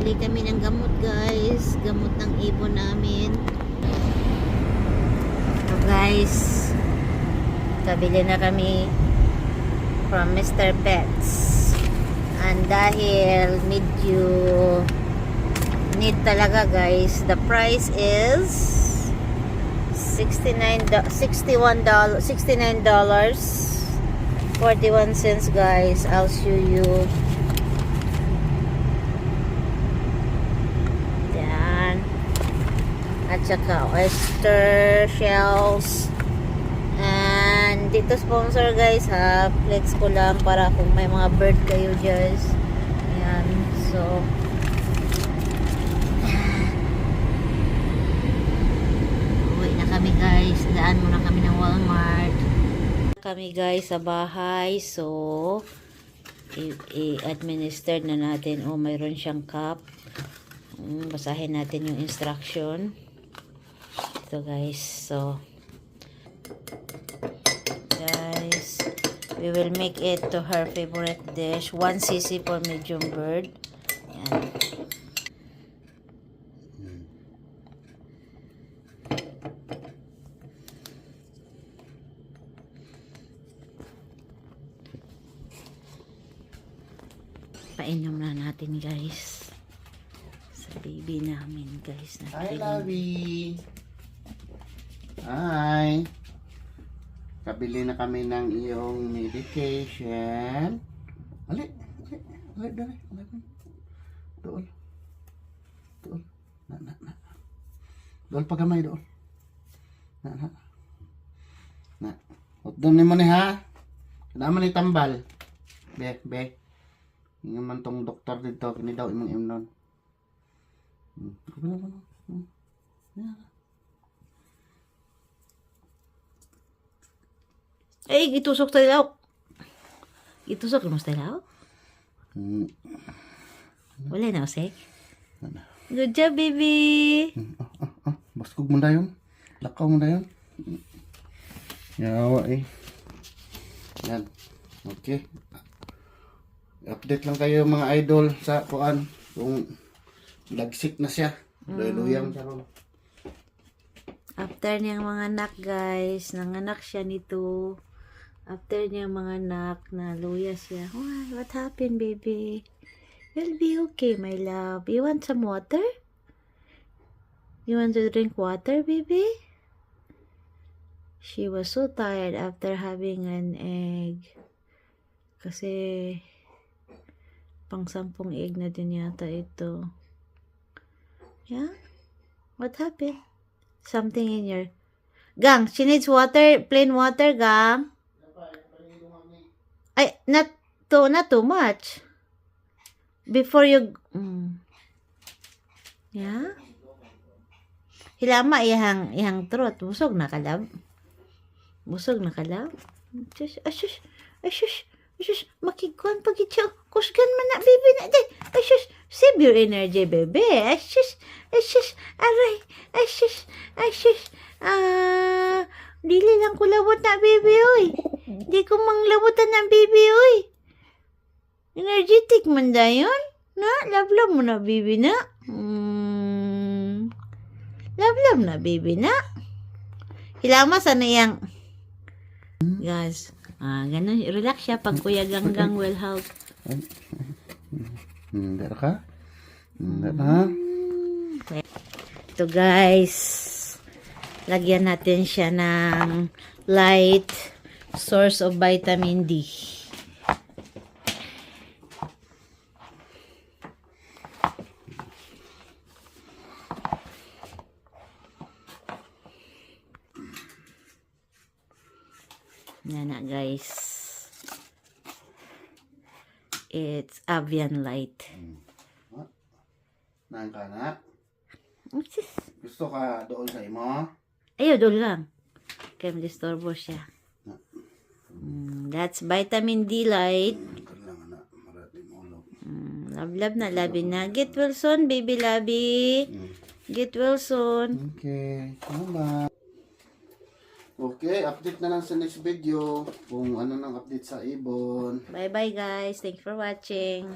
Bili kami ng gamot guys. Gamot ng ibon namin. So guys, kabili na kami from Mr. Pets. And dahil medyo need talaga guys, the price is $69, $41 guys. I'll show you. Yan. At saka oyster shells. And dito sponsor guys ha. Flex ko lang para kung may mga bird kayo guys. Yan. So kami guys, daan muna kami ng Walmart. Kami guys sa bahay, so i-administer na natin. Oh, mayroon siyang cup. Basahin natin yung instruction. Ito guys, so guys, we will make it to her favorite dish. 1 cc for medium bird. Yan. Painom na natin guys sa baby namin guys. Hi Lovey. Hi. Kabili na kami ng iyong medication. Ali. Dali. Doon. Na. Doon pagamay doon. Na. Doon ni mo ni ha. Kailangan ni tambal. Be. Yung naman tong doktor dito, kini daw imong imnon. Eh, gitusok tayo law. Gitusok mo tayo law? Wala na, Osek. Good job, baby. Baskog mo dayon. Lakaw mo dayon. Yawa eh. Yan. Okay. Update lang kayo mga idol sa kuan kung lagsik na siya. Luyang siya ron. After niyang mga anak guys, nanganak siya nito. After niyang mga anak, naluya siya. Why? What happened, baby? You'll be okay, my love. You want some water? You want to drink water, baby? She was so tired after having an egg. Kasi pang 10 egg na din yata ito. Yeah? What happened? Something in your... Gang, she needs water, plain water, Gang. Ay, not too much. Before you... Yeah? Hilama ihang throat. Busog na kalab. Ashush. Makikuan pagit siya. Kusgan man na, baby na. Ashush. Save your energy, baby. Ashush. Aray. Ashush. Dili lang ko labot na, baby, oy. Di ko manglabotan na, baby, oy. Energetic man dayon. Na, love mo na, baby na. Love na, baby na. Hilama sana yang... Guys, ganun, relax siya pag Kuya Ganggang will help. Dara ka? Dara. Ito guys, lagyan natin siya ng light source of vitamin D. Yan na guys. It's Avian Light. Naan ka na? Gusto ka doon sa imo? Ayaw, doon lang. Kaya madisturbo siya. That's vitamin D light. Love na, labi na. Get well soon, baby Labi. Get well soon. Okay, tama. Okay, update na lang sa next video kung ano nang update sa ibon. Bye-bye guys. Thanks for watching.